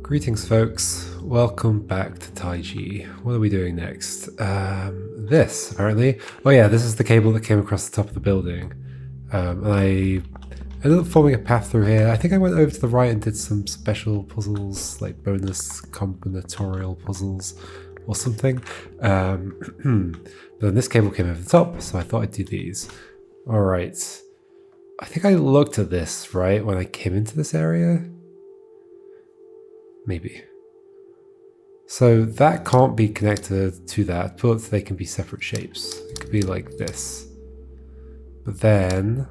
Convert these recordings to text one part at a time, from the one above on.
Greetings folks, welcome back to Taiji. What are we doing next? This, apparently. Oh yeah, this is the cable that came across the top of the building. And I ended up forming a path through here. I think I went over to the right and did some special puzzles, like bonus combinatorial puzzles or something. Then this cable came over the top, so I thought I'd do these. Alright. I think I looked at this, right, when I came into this area? Maybe. So that can't be connected to that, but they can be separate shapes. It could be like this. But then...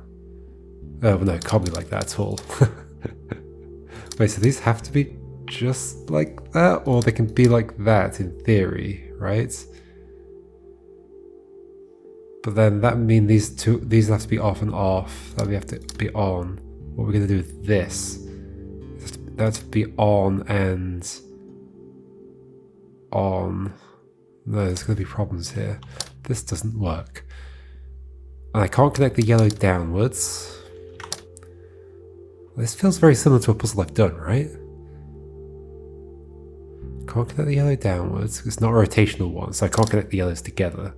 oh, no, it can't be like that at all. Wait, so these have to be just like that? Or they can be like that in theory, right? But then that would mean these have to be off and off. That we have to be on. What we're going to do with this? That to be on and on. No, there's going to be problems here. This doesn't work. And I can't connect the yellow downwards. This feels very similar to a puzzle I've done, right? Can't connect the yellow downwards. It's not a rotational one, so I can't connect the yellows together.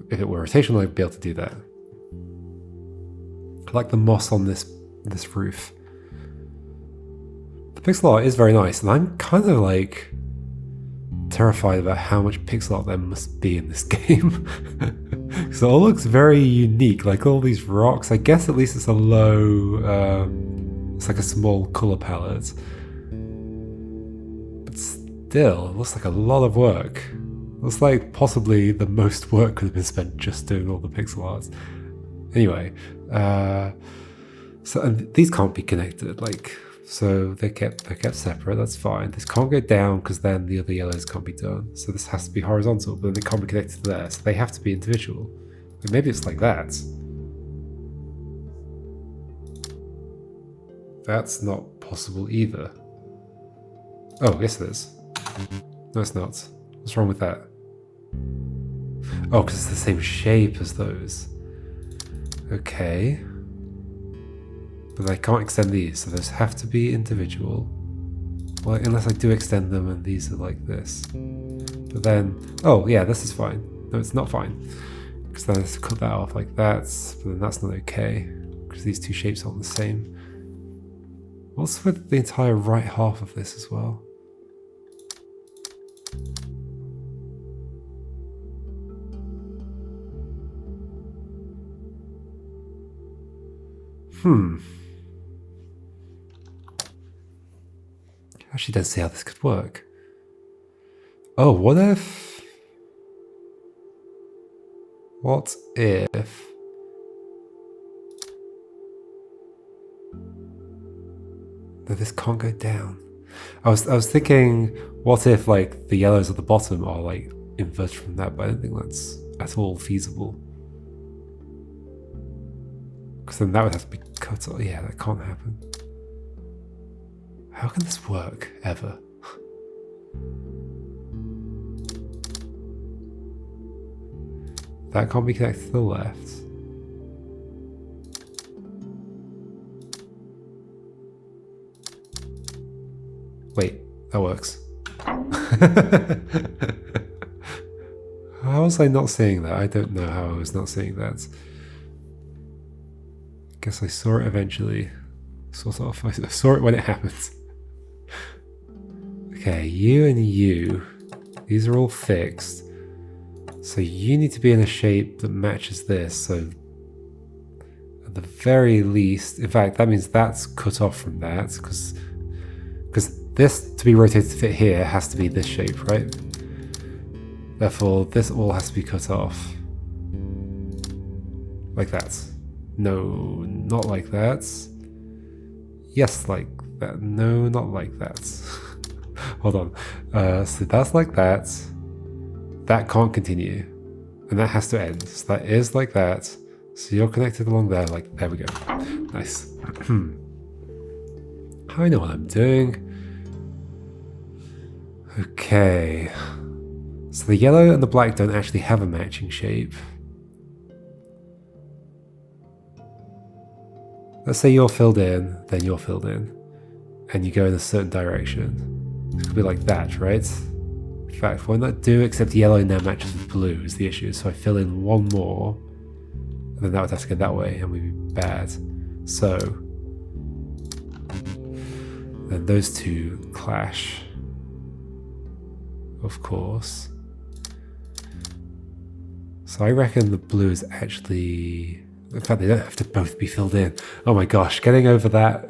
If it were rotational, I'd be able to do that. I like the moss on this roof. Pixel art is very nice, and I'm kind of like terrified about how much pixel art there must be in this game. So it all looks very unique, like all these rocks. I guess at least it's a low, it's like a small color palette. But still, it looks like a lot of work. It looks like possibly the most work could have been spent just doing all the pixel art. Anyway, so and these can't be connected, like. So they're kept separate, that's fine. This can't go down because then the other yellows can't be done. So this has to be horizontal, but then they can't be connected to there. So they have to be individual. But maybe it's like that. That's not possible either. Oh, yes it is. No, it's not. What's wrong with that? Oh, because it's the same shape as those. Okay. But I can't extend these, so those have to be individual. Well, unless I do extend them and these are like this. But then, oh yeah, this is fine. No, it's not fine. Because then I have to cut that off like that, but then that's not okay. Because these two shapes aren't the same. What's with the entire right half of this as well? Actually don't see how this could work. Oh, what if no, this can't go down. I was thinking, what if like the yellows at the bottom are like inverted from that, but I don't think that's at all feasible. Because then that would have to be cut off. Yeah, that can't happen. How can this work, ever? That can't be connected to the left. Wait, that works. How was I not seeing that? I don't know how I was not seeing that. Guess I saw it eventually. Sort of. I saw it when it happened. Okay, you and you. These are all fixed. So you need to be in a shape that matches this. So at the very least, in fact, that means that's cut off from that because this to be rotated to fit here has to be this shape, right? Therefore, this all has to be cut off. Like that. No, not like that. Yes, like that. No, not like that. Hold on. So that's like that. That can't continue. And that has to end. So that is like that. So you're connected along there. Like, there we go. Nice. I know what I'm doing. Okay. So the yellow and the black don't actually have a matching shape. Let's say you're filled in, then you're filled in. and you go in a certain direction. It could be like that, right? In fact, why not do except yellow now matches with blue is the issue. So I fill in one more, and then that would have to go that way, and we'd be bad. So then those two clash, of course. So I reckon the blue is actually... In fact, they don't have to both be filled in. Oh my gosh, getting over that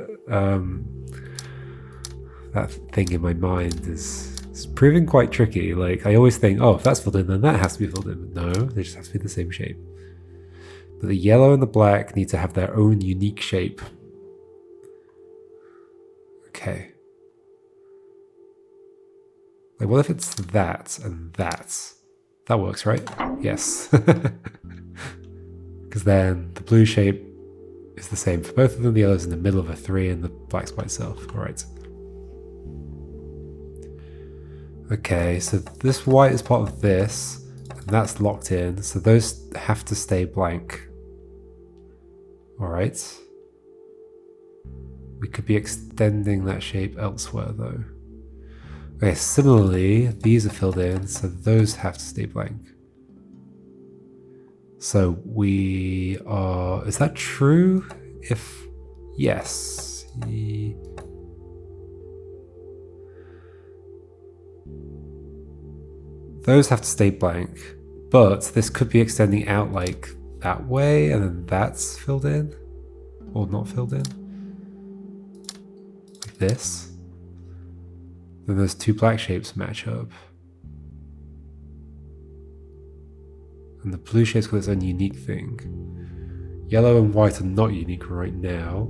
that thing in my mind is proving quite tricky. Like, I always think, oh, if that's filled in, then that has to be filled in. But no, they just have to be the same shape. But the yellow and the black need to have their own unique shape. Okay. Like, what if it's that and that? That works, right? Yes. Because then the blue shape is the same for both of them. The yellow's in the middle of a 3 and the black's by itself. All right. Okay, so this white is part of this, and that's locked in. So those have to stay blank. All right. We could be extending that shape elsewhere, though. Okay, similarly, these are filled in, so those have to stay blank. So we are... Is that true? If yes. Those have to stay blank, but this could be extending out like that way, and then that's filled in, or not filled in. Like this. Then those two black shapes match up. And the blue shape's got its own unique thing. Yellow and white are not unique right now.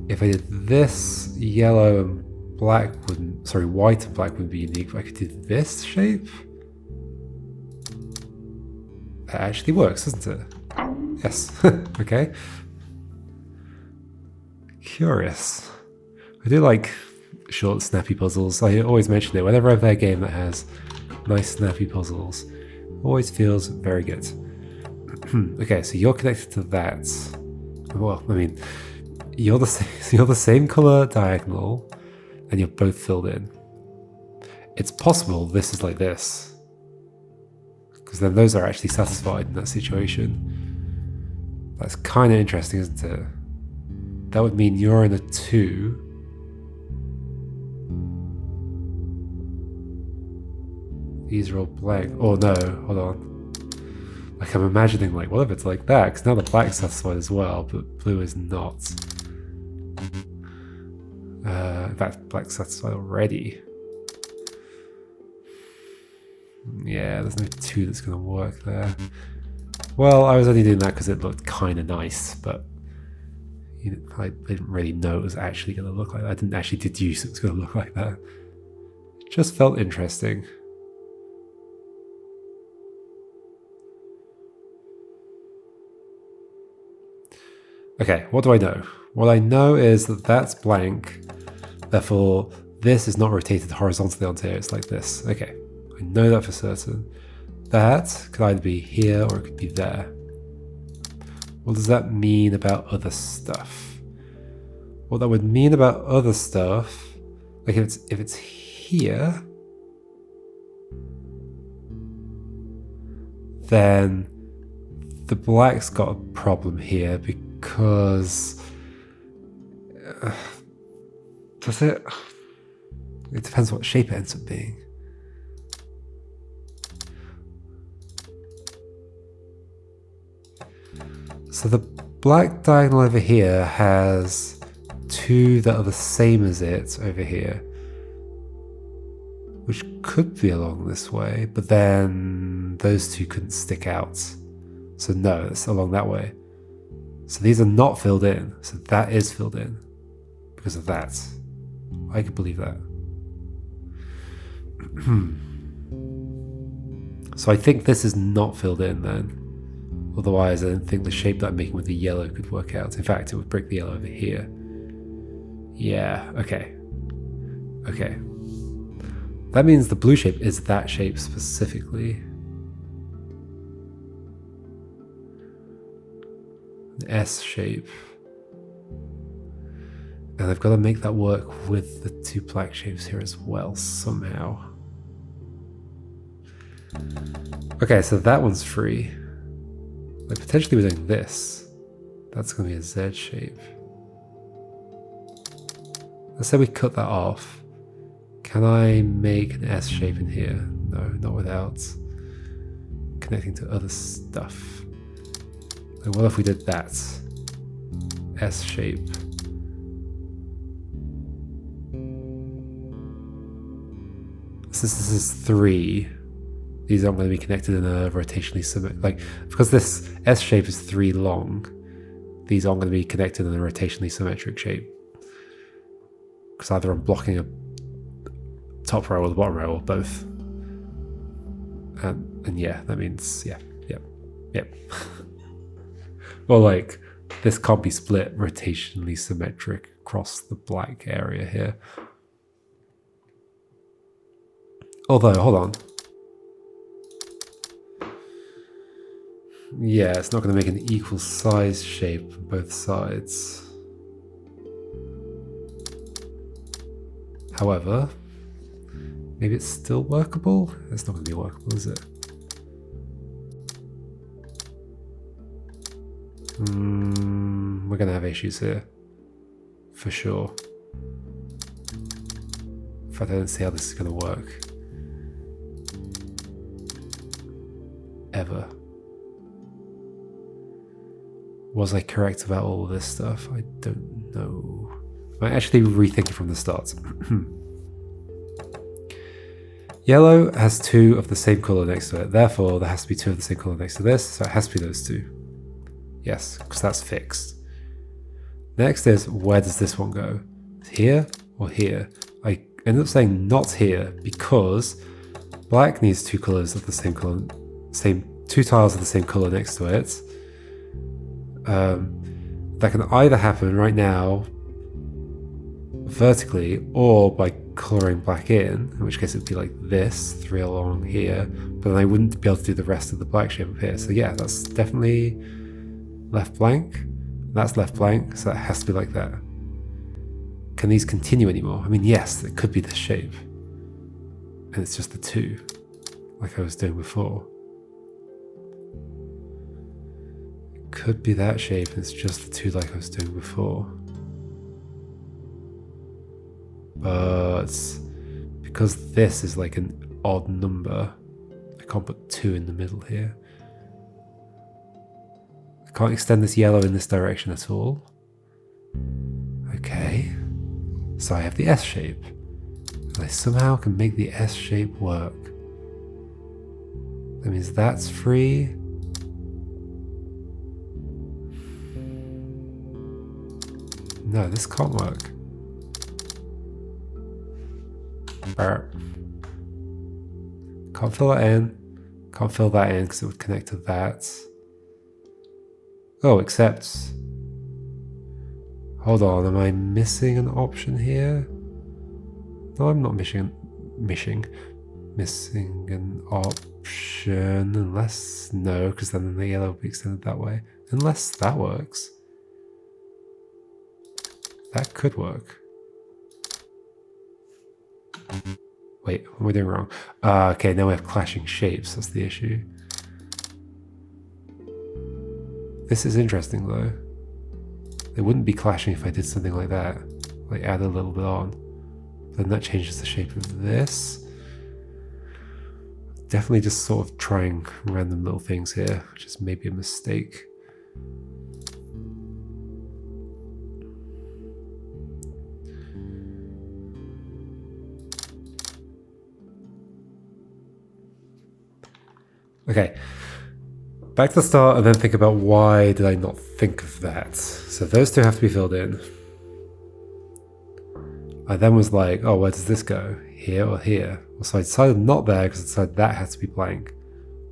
If I did this, yellow and black wouldn't... Sorry, white and black wouldn't be unique, but I could do this shape. That actually works, doesn't it? Yes. Okay. Curious. I do like short, snappy puzzles. I always mention it whenever I play a game that has nice, snappy puzzles. Always feels very good. Okay, so you're connected to that. Well, I mean, you're the same color diagonal, and you're both filled in. It's possible this is like this, because then those are actually satisfied in that situation. That's kind of interesting, isn't it? That would mean you're in a 2. These are all blank. Oh no, hold on. Like, I'm imagining, like, what if it's like that? Because now the black's satisfied as well, but blue is not. In fact, black's satisfied already. Yeah, there's no 2 that's going to work there. Well, I was only doing that because it looked kind of nice, but you know, I didn't really know it was actually going to look like that. I didn't actually deduce it was going to look like that. It just felt interesting. Okay, what do I know? What I know is that that's blank, therefore this is not rotated horizontally onto here, it's like this. Okay, I know that for certain. That could either be here or it could be there. What does that mean about other stuff? What that would mean about other stuff, like if it's here, then the black's got a problem here because does it? It depends what shape it ends up being. So the black diagonal over here has 2 that are the same as it over here, which could be along this way, but then those 2 couldn't stick out. So no, it's along that way. So these are not filled in, so that is filled in because of that. I could believe that. So I think this is not filled in then. Otherwise, I don't think the shape that I'm making with the yellow could work out. In fact, it would break the yellow over here. Yeah, okay. Okay. That means the blue shape is that shape specifically. S shape. And I've got to make that work with the two black shapes here as well, somehow. Okay, so that one's free. Like, potentially we're doing this. That's going to be a Z shape. Let's say we cut that off. Can I make an S shape in here? No, not without connecting to other stuff. Like, what if we did that? S shape. Since this is 3, these aren't going to be connected in a rotationally symmetric, like, because this S shape is 3 long, these aren't going to be connected in a rotationally symmetric shape. Because either I'm blocking a top row or the bottom row or both. And yeah, that means, yep. Or like, this can't be split rotationally symmetric across the black area here. Although, hold on. Yeah, it's not going to make an equal size shape on both sides. Wehowever, maybe it's still workable? It's not going to be workable, is it? We're going to have issues here. For sure. In fact, I don't see how this is going to work. Ever. Was I correct about all of this stuff? I don't know. I actually rethink it from the start. Yellow has 2 of the same color next to it. Therefore, there has to be 2 of the same color next to this. So it has to be those 2. Yes, because that's fixed. Next is, where does this one go? Here or here? I ended up saying not here because black needs 2 colors of the same color, 2 tiles of the same color next to it. That can either happen right now vertically or by coloring black in which case it would be like this, 3 along here, but then I wouldn't be able to do the rest of the black shape up here. So yeah, that's definitely left blank. That's left blank, so that has to be like that. Can these continue anymore? I mean, yes, it could be this shape. And it's just the 2, like I was doing before. It could be that shape, and it's just the 2 like I was doing before. But because this is like an odd number, I can't put 2 in the middle here. I can't extend this yellow in this direction at all. Okay. So I have the S shape. And I somehow can make the S shape work. That means that's free. No, this can't work. Can't fill that in. Can't fill that in because it would connect to that. Oh, except... Hold on, am I missing an option here? No, I'm not missing an option, unless... No, because then the yellow will be extended that way. Unless that works. That could work. Wait, what am I doing wrong? Okay, now we have clashing shapes, that's the issue. This is interesting though. They wouldn't be clashing if I did something like that. Like add a little bit on. Then that changes the shape of this. Definitely just sort of trying random little things here, which is maybe a mistake. Okay, back to the start and then think about why did I not think of that. So those 2 have to be filled in. I then was like, oh, where does this go? Here or here? Well, so I decided not there because I decided that has to be blank.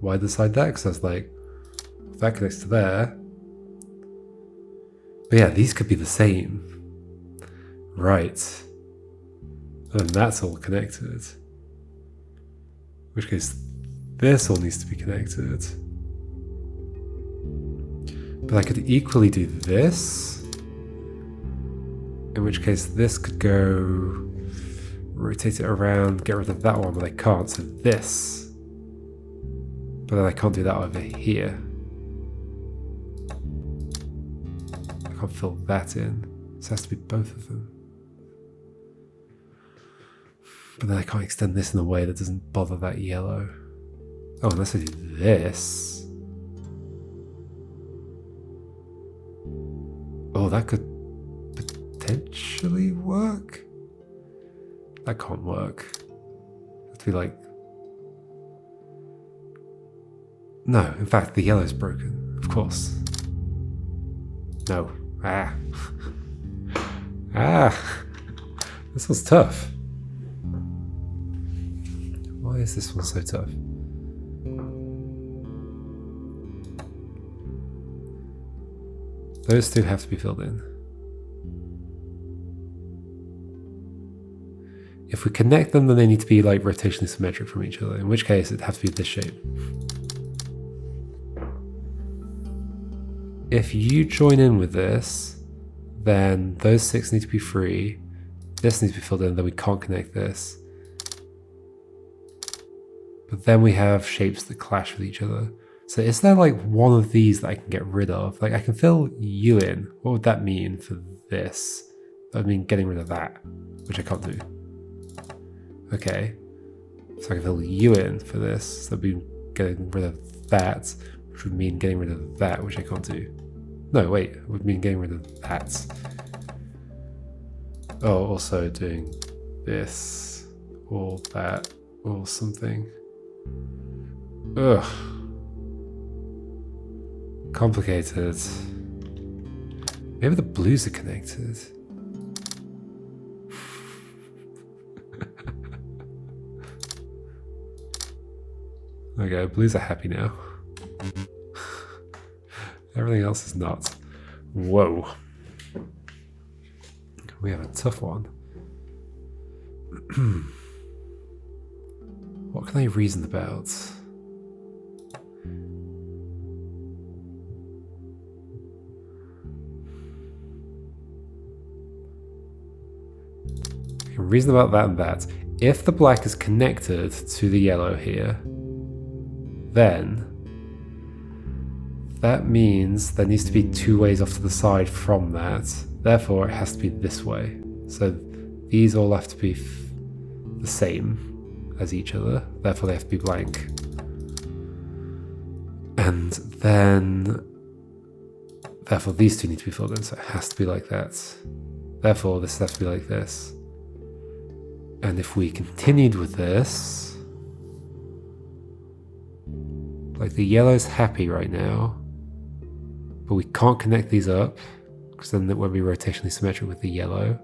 Why decide that? Because I was like, if that connects to there. But yeah, these could be the same. Right. And that's all connected. In which case, this all needs to be connected. But I could equally do this. In which case this could go, rotate it around, get rid of that one, but I can't, so this. But then I can't do that over here. I can't fill that in, so it has to be both of them. But then I can't extend this in a way that doesn't bother that yellow. Oh, unless I do this. Oh, that could potentially work? That can't work. It'd be like... No, in fact, the yellow's broken. Of course. No. Ah. Ah. This one's tough. Why is this one so tough? Those two have to be filled in. If we connect them, then they need to be like rotationally symmetric from each other, in which case it'd have to be this shape. If you join in with this, then those 6 need to be free, this needs to be filled in, then we can't connect this. But then we have shapes that clash with each other. So is there like one of these that I can get rid of? Like I can fill you in. What would that mean for this? That would mean getting rid of that, which I can't do. Okay. So I can fill you in for this. That would be getting rid of that, which would mean getting rid of that, which I can't do. No, wait. It would mean getting rid of that. Oh, also doing this, or that, or something. Ugh. Complicated. Maybe the blues are connected. Okay, blues are happy now. Everything else is not. Whoa. We have a tough one. What can I reason about? I can reason about that and that. If the black is connected to the yellow here, then that means there needs to be 2 ways off to the side from that. Therefore, it has to be this way. So these all have to be the same as each other. Therefore, they have to be blank. And then, therefore, these two need to be filled in. So it has to be like that. Therefore, this has to be like this. And if we continued with this, like the yellow's happy right now, but we can't connect these up because then it won't be rotationally symmetric with the yellow.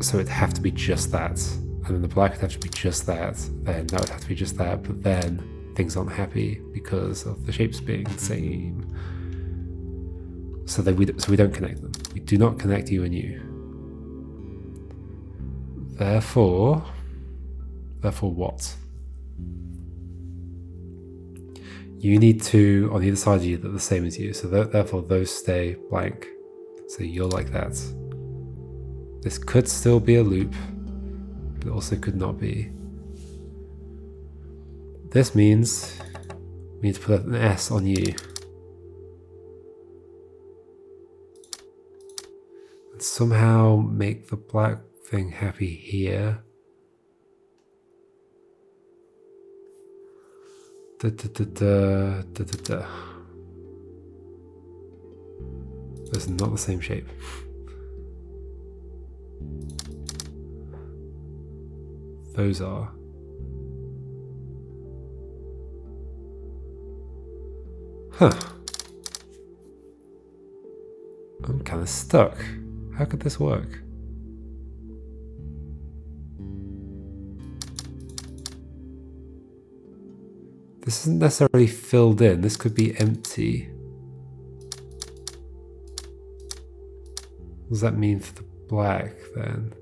So it'd have to be just that, and then the black would have to be just that, then that would have to be just that, but then things aren't happy because of the shapes being the same. So we don't connect them. We do not connect you and you. Therefore what? You need two on either side of you that are the same as you, so therefore those stay blank. So you're like that. This could still be a loop, but it also could not be. This means we need to put an S on you. And somehow make the black thing happy here. That's not the same shape. Those are. Huh. I'm kind of stuck. How could this work? This isn't necessarily filled in. This could be empty. What does that mean for the black then?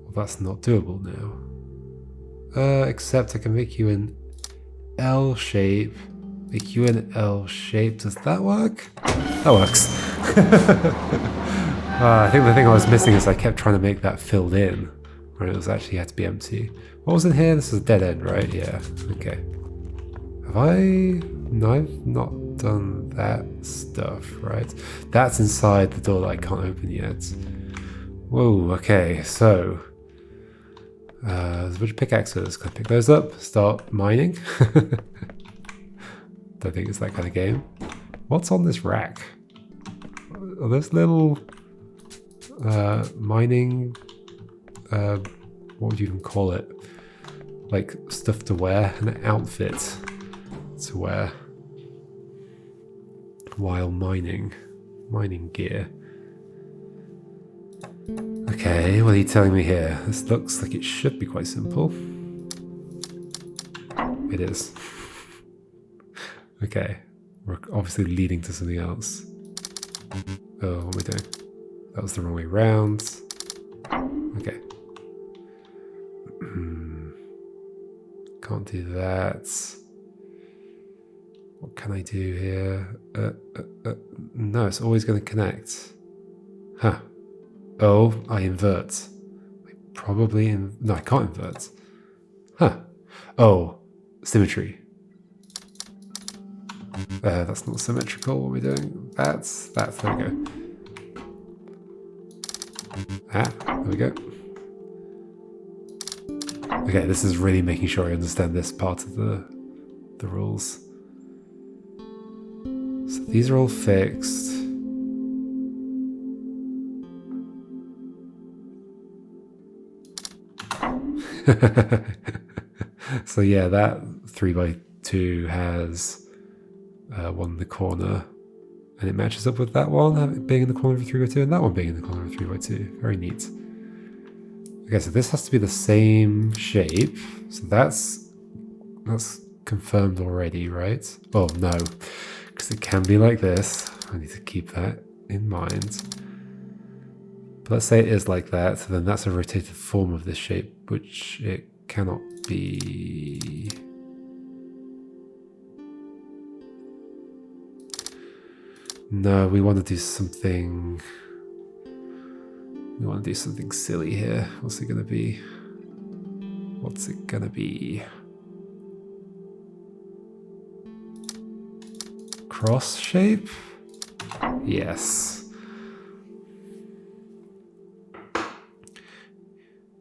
Well, that's not doable now. Except I can make you an L shape. Make you an L shape. Does that work? That works. I think the thing I was missing is I kept trying to make that filled in, when it was actually had to be empty. What was in here? This is a dead end, right? Yeah. Okay. Have I? No, I've not done that stuff, right? That's inside the door that I can't open yet. Whoa. Okay. So. There's a bunch of pickaxes. Can I pick those up? Start mining? Don't think it's that kind of game. What's on this rack? Are those little mining, what would you even call it? Like stuff to wear, an outfit to wear while mining gear. Okay, what are you telling me here? This looks like it should be quite simple. It is. Okay, we're obviously leading to something else. Oh, what am I doing? That was the wrong way round. Okay. Can't do that. What can I do here? No, it's always going to connect. Huh. Oh, I invert. No, I can't invert. Huh. Oh, symmetry. That's not symmetrical. What are we doing? That's, there we go. There we go. Okay, this is really making sure I understand this part of the rules. So these are all fixed. So yeah, that 3x2 has one in the corner, and it matches up with that one being in the corner of 3x2 and that one being in the corner of 3x2. Very neat. Okay, so this has to be the same shape. So that's confirmed already, right? Oh no, because it can be like this. I need to keep that in mind. But let's say it is like that, so then that's a rotated form of this shape, which it cannot be. No, we want to do something. We want to do something silly here. What's it gonna be? What's it gonna be? Cross shape? Yes.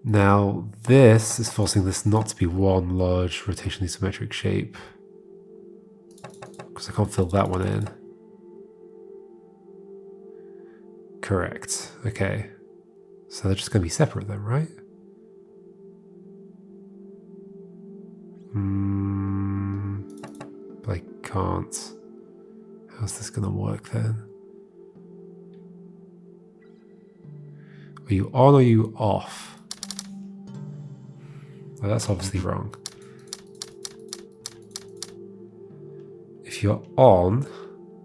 Now, this is forcing this not to be one large rotationally symmetric shape, because I can't fill that one in. Correct. Okay. So they're just going to be separate then, right? But I can't. How's this going to work then? Are you on or are you off? Well, that's obviously wrong. If you're on,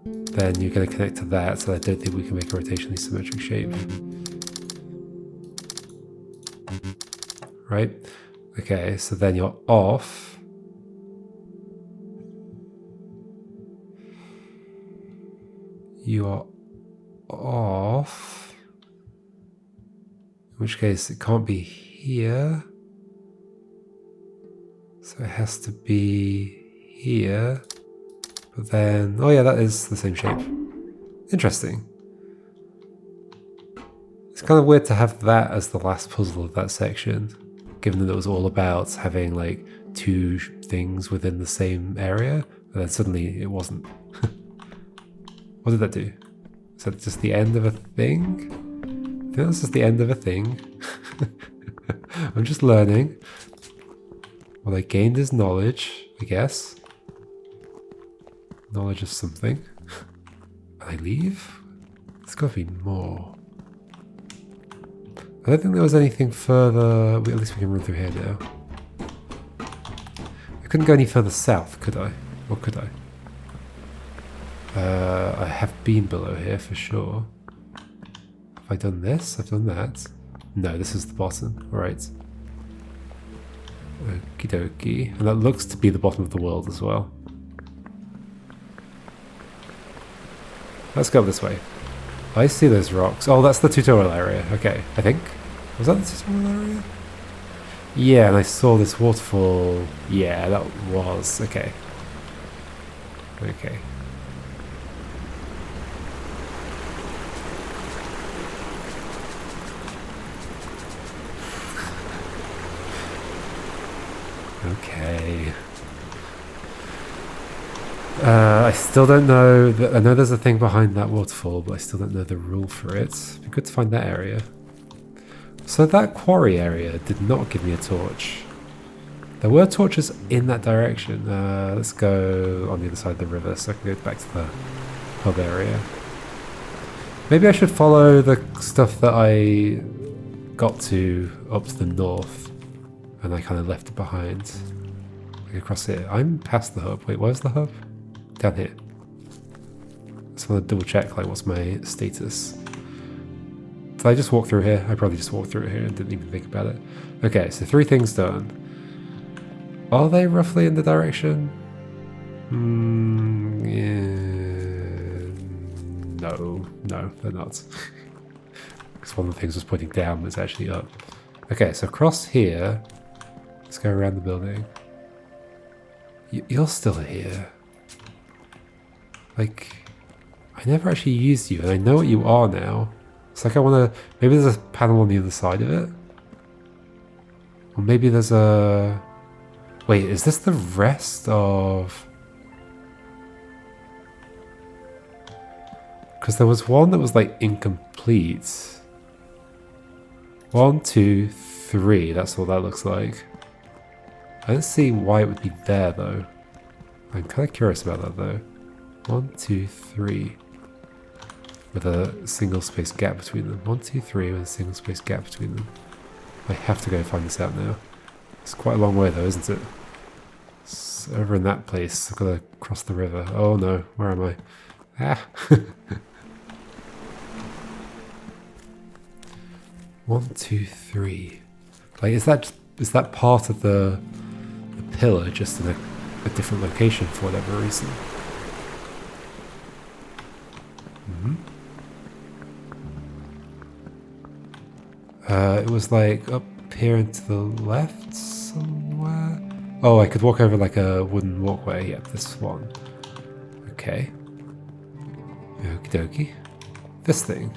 then you're going to connect to that, so I don't think we can make a rotationally symmetric shape. Right? Okay, so then you're off. You are off. In which case, it can't be here. So it has to be here. But then, oh yeah, that is the same shape. Interesting. It's kind of weird to have that as the last puzzle of that section, given that it was all about having like two things within the same area, and then suddenly it wasn't. What did that do? Is that just the end of a thing? I think that's just the end of a thing. I'm just learning. What I gained is knowledge, I guess. Knowledge of something. And I leave? There's got to be more. I don't think there was anything further. At least we can run through here now. I couldn't go any further south, could I? Or could I? I have been below here for sure. Have I done this? I've done that. No, this is the bottom. Alright. Okie dokie. And that looks to be the bottom of the world as well. Let's go this way. I see those rocks. Oh, that's the tutorial area. Okay, I think. Was that the tutorial area? Yeah, and I saw this waterfall. Yeah, that was. Okay. Okay. Okay. I still don't know. I know there's a thing behind that waterfall, but I still don't know the rule for it. It'd be good to find that area. So that quarry area did not give me a torch. There were torches in that direction. Let's go on the other side of the river so I can go back to the hub area. Maybe I should follow the stuff that I got to up to the north and I kind of left it behind. Like across here. I'm past the hub. Wait, where's the hub? Down here. Just want to double check like what's my status. Did I just walk through here? I probably just walked through here and didn't even think about it. Okay, so 3 things done. Are they roughly in the direction? Yeah. No, they're not. Because one of the things was pointing down, but it's actually up. Okay, so across here. Let's go around the building. You're still here. Like, I never actually used you, and I know what you are now. It's like I want to... Maybe there's a panel on the other side of it? Or maybe there's a... Wait, is this the rest of... Because there was one that was like incomplete. 1, 2, 3, that's what that looks like. I don't see why it would be there though. I'm kind of curious about that though. 1, 2, 3. With a single space gap between them. 1, 2, 3 with a single space gap between them. I have to go find this out now. It's quite a long way though, isn't it? It's over in that place. I've got to cross the river. Oh no, where am I? Ah! 1, 2, 3. Like, is that part of the pillar just in a different location for whatever reason? It was like up here and to the left somewhere. Oh, I could walk over like a wooden walkway. Yeah, this one. Okay. Okie dokie. This thing.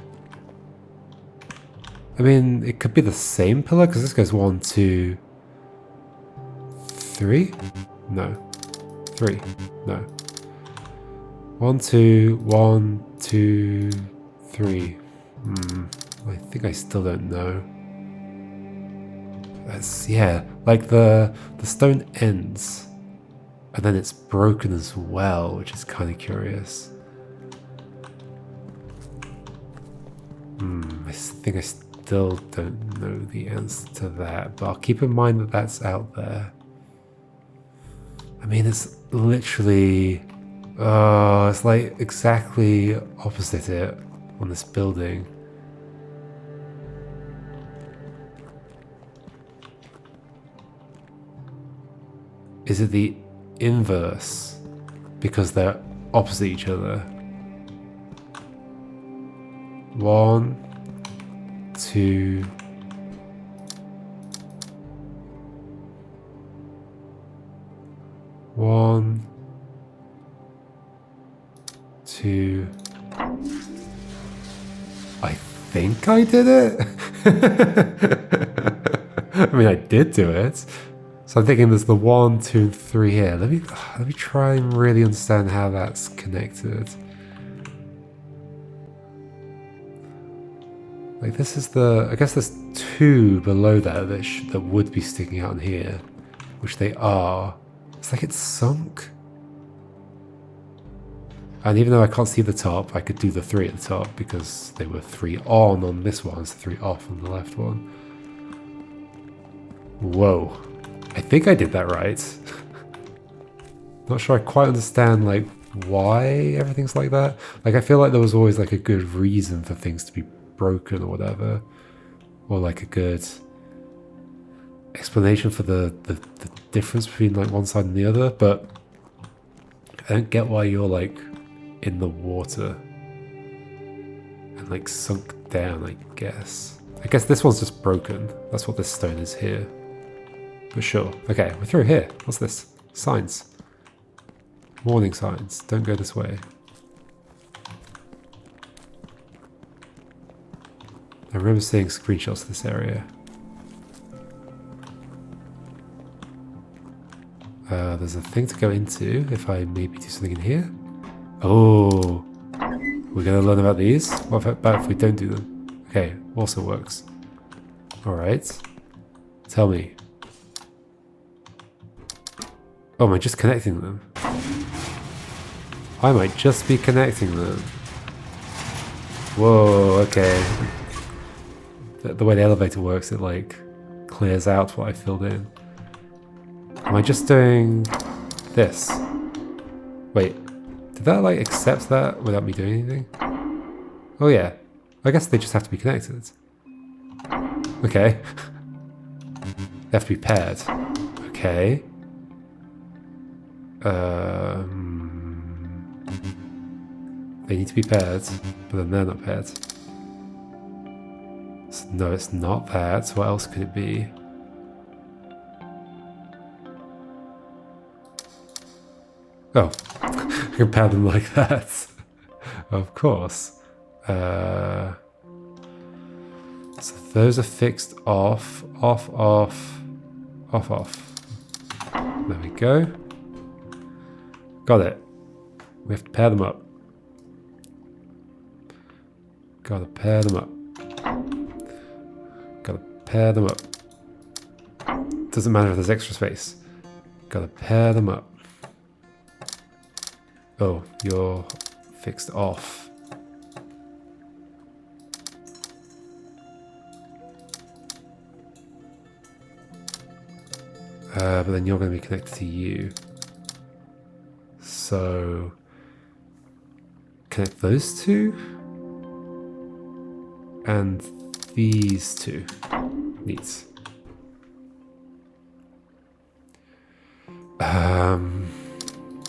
I mean, it could be the same pillar because this goes 1, 2, 3. No. 3. No. 1, 2, 1, 2, 3. I think I still don't know. That's, yeah, like the stone ends and then it's broken as well, which is kind of curious. I think I still don't know the answer to that, but I'll keep in mind that that's out there. I mean, it's literally, it's like exactly opposite it on this building. Is it the inverse because they're opposite each other? 1, 2. One, 2. I think I did it. I mean, I did do it. So I'm thinking there's the 1, 2, and 3 here. Let me try and really understand how that's connected. Like this is the, I guess there's 2 below that that would be sticking out in here, which they are. It's like it's sunk. And even though I can't see the top, I could do the 3 at the top because they were 3 on this one, so 3 off on the left one. Whoa. I think I did that right. Not sure I quite understand like why everything's like that. Like I feel like there was always like a good reason for things to be broken or whatever. Or like a good explanation for the difference between like one side and the other, but I don't get why you're like in the water and like sunk down, I guess. I guess this one's just broken. That's what this stone is here. But sure. Okay, we're through here. What's this? Signs. Warning signs. Don't go this way. I remember seeing screenshots of this area. There's a thing to go into if I maybe do something in here. Oh, we're gonna learn about these? What about if we don't do them? Okay, also works. Alright. Tell me. Oh, am I just connecting them? I might just be connecting them. Whoa, okay. The way the elevator works, it like clears out what I filled in. Am I just doing this? Wait, did that like accept that without me doing anything? Oh yeah, I guess they just have to be connected. Okay. They have to be paired. Okay. They need to be paired, but then they're not paired. So no, it's not that. What else could it be? Oh, I can pair them like that. Of course. So those are fixed off, off, off, off, off. There we go. Got it. We have to pair them up. Gotta pair them up. Gotta pair them up. Doesn't matter if there's extra space. Gotta pair them up. Oh, you're fixed off. But then you're going to be connected to you. So connect those two and these two. Neat.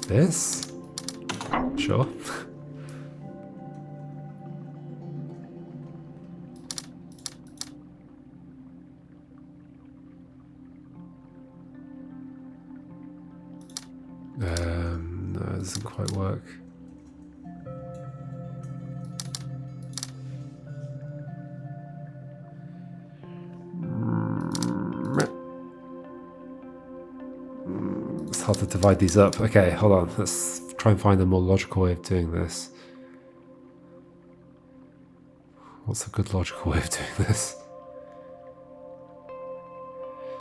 This? Sure. No, it doesn't quite work. It's hard to divide these up. Okay, hold on. Let's try and find a more logical way of doing this. What's a good logical way of doing this?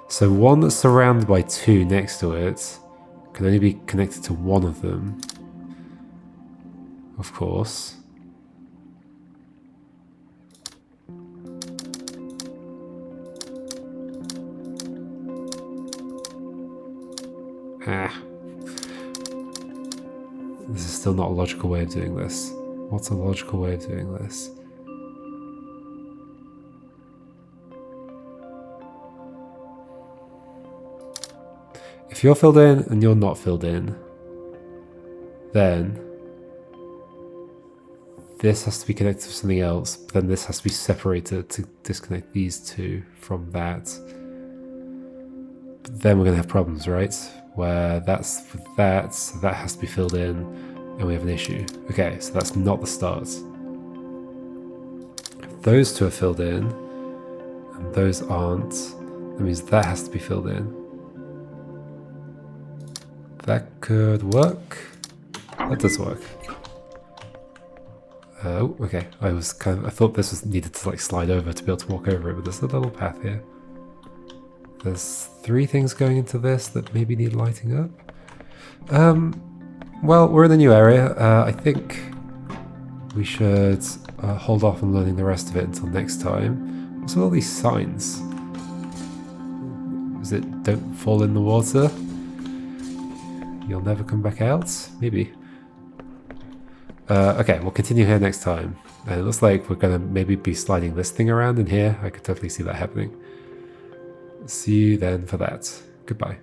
So one that's surrounded by two next to it can only be connected to one of them. Of course. This is still not a logical way of doing this. What's a logical way of doing this? If you're filled in and you're not filled in, then this has to be connected to something else, but then this has to be separated to disconnect these two from that. But then we're going to have problems, right? Where that's with that, so that has to be filled in, and we have an issue. Okay, so that's not the start. If those two are filled in, and those aren't, that means that has to be filled in. That could work. That does work. Oh, okay. I thought this was needed to like slide over to be able to walk over it, but there's a little path here. There's 3 things going into this that maybe need lighting up. Well, we're in a new area. I think we should hold off on learning the rest of it until next time. What's with all these signs? Is it don't fall in the water? You'll never come back out? Maybe. Okay, we'll continue here next time. And it looks like we're going to maybe be sliding this thing around in here. I could totally see that happening. See you then for that. Goodbye.